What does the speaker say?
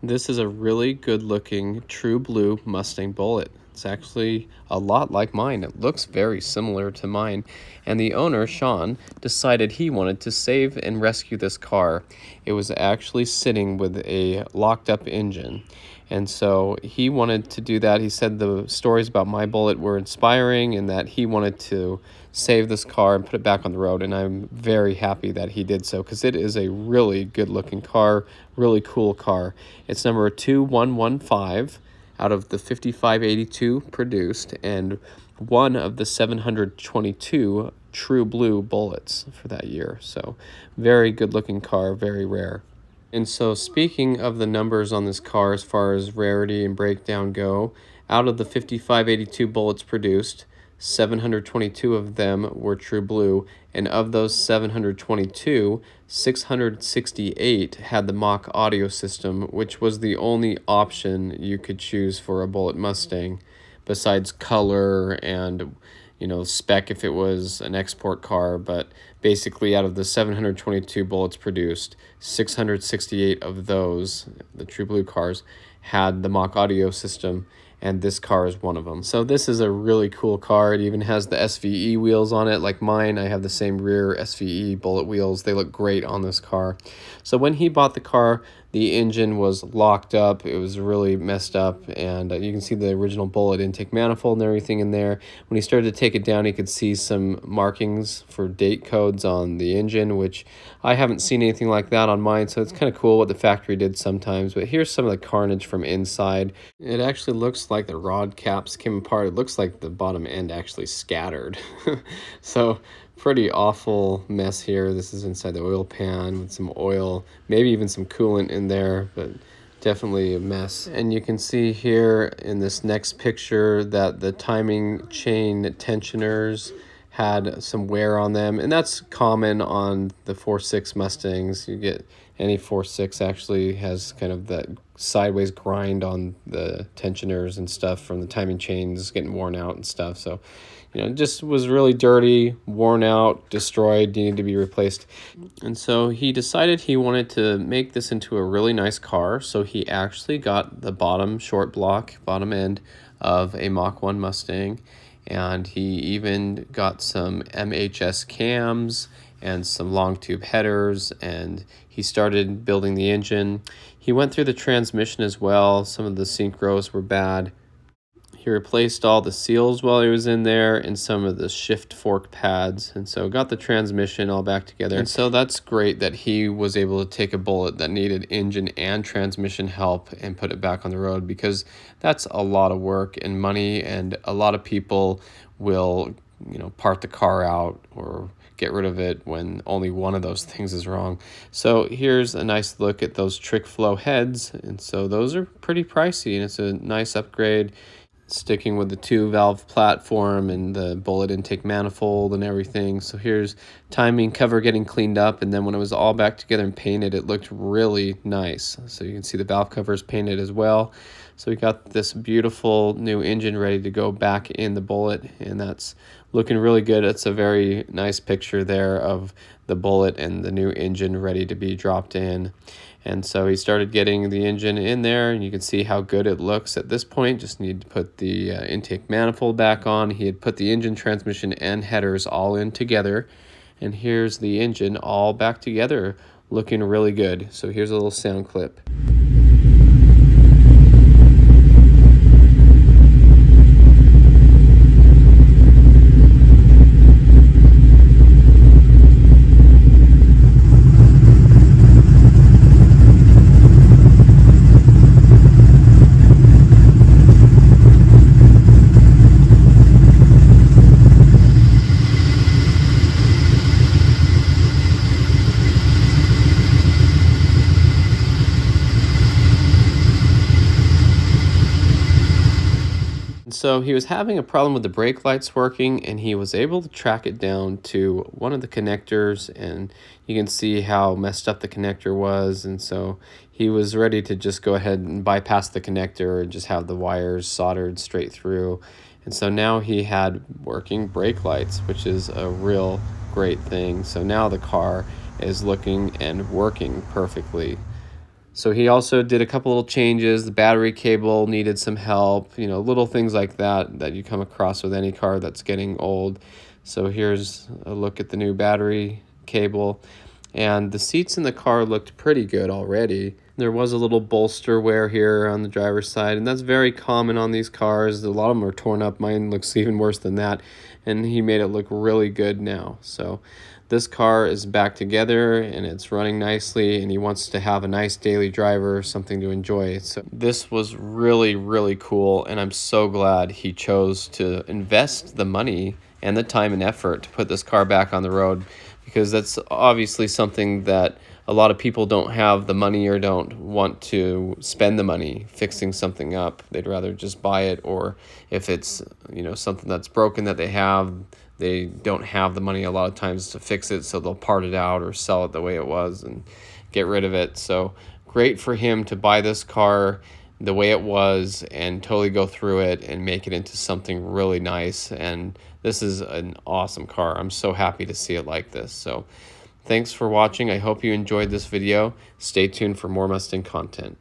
This is a really good looking true blue Mustang Bullitt. It's actually a lot like mine. It looks very similar to mine. And the owner, Sean, decided he wanted to save and rescue this car. It was actually sitting with a locked up engine. And so he wanted to do that. He said the stories about my Bullitt were inspiring and that he wanted to save this car and put it back on the road. And I'm very happy that he did so because it is a really good looking car, really cool car. It's number 2115 out of the 5582 produced and one of the 722 true blue Bullets for that year. So very good looking car, very rare. And so speaking of the numbers on this car as far as rarity and breakdown go, out of the 5582 Bullets produced, 722 of them were true blue, and of those 722, 668 had the Mach audio system, which was the only option you could choose for a Bullitt Mustang, besides color and spec if it was an export car. But basically out of the 722 Bullets produced, 668 of those, the true blue cars, had the Mach audio system, and this car is one of them. So this is a really cool car. It even has the SVE wheels on it like mine. I have the same rear SVE Bullitt wheels. They look great on this car. So when he bought the car, the engine was locked up. It was really messed up, and you can see the original Bullitt intake manifold and everything in there. When he started to take it down, he could see some markings for date codes on the engine, which I haven't seen anything like that on mine, so it's kind of cool what the factory did sometimes. But here's some of the carnage from inside. It actually looks like the rod caps came apart. It looks like the bottom end actually scattered. So pretty awful mess here. This is inside the oil pan with some oil, maybe even some coolant in there, but definitely a mess. And you can see here in this next picture that the timing chain tensioners had some wear on them, and that's common on the 4.6 Mustangs. You get any 4.6 actually has kind of that sideways grind on the tensioners and stuff from the timing chains getting worn out and stuff. So it just was really dirty, worn out, destroyed, needed to be replaced. And so he decided he wanted to make this into a really nice car, so he actually got the bottom short block, bottom end of a Mach 1 Mustang, and he even got some MHS cams and some long tube headers, and he started building the engine. He went through the transmission as well. Some of the synchros were bad. He replaced all the seals while he was in there and some of the shift fork pads, and so got the transmission all back together. And so that's great that he was able to take a Bullitt that needed engine and transmission help and put it back on the road, because that's a lot of work and money, and a lot of people will part the car out or get rid of it when only one of those things is wrong. So here's a nice look at those trick flow heads, and so those are pretty pricey, and it's a nice upgrade, sticking with the 2-valve platform and the Bullitt intake manifold and everything. So here's timing cover getting cleaned up, and then when it was all back together and painted, it looked really nice. So you can see the valve covers painted as well. So we got this beautiful new engine ready to go back in the Bullitt, and that's looking really good. It's a very nice picture there of the Bullitt and the new engine ready to be dropped in. And so he started getting the engine in there, and you can see how good it looks at this point. Just need to put the intake manifold back on. He had put the engine, transmission, and headers all in together. And here's the engine all back together, looking really good. So here's a little sound clip. So he was having a problem with the brake lights working, and he was able to track it down to one of the connectors, and you can see how messed up the connector was. And so he was ready to just go ahead and bypass the connector and just have the wires soldered straight through. And so now he had working brake lights, which is a real great thing. So now the car is looking and working perfectly. So he also did a couple little changes. The battery cable needed some help, you know, little things like that you come across with any car that's getting old. So here's a look at the new battery cable. And the seats in the car looked pretty good already. There was a little bolster wear here on the driver's side, and that's very common on these cars. A lot of them are torn up. Mine looks even worse than that, and he made it look really good now. So this car is back together, and it's running nicely, and he wants to have a nice daily driver, something to enjoy. So this was really, really cool, and I'm so glad he chose to invest the money and the time and effort to put this car back on the road, because that's obviously something that a lot of people don't have the money or don't want to spend the money fixing something up. They'd rather just buy it, or if it's, you know, something that's broken that they don't have the money a lot of times to fix it, so they'll part it out or sell it the way it was and get rid of it. So great for him to buy this car the way it was and totally go through it and make it into something really nice. And this is an awesome car. I'm so happy to see it like this. So thanks for watching. I hope you enjoyed this video. Stay tuned for more Mustang content.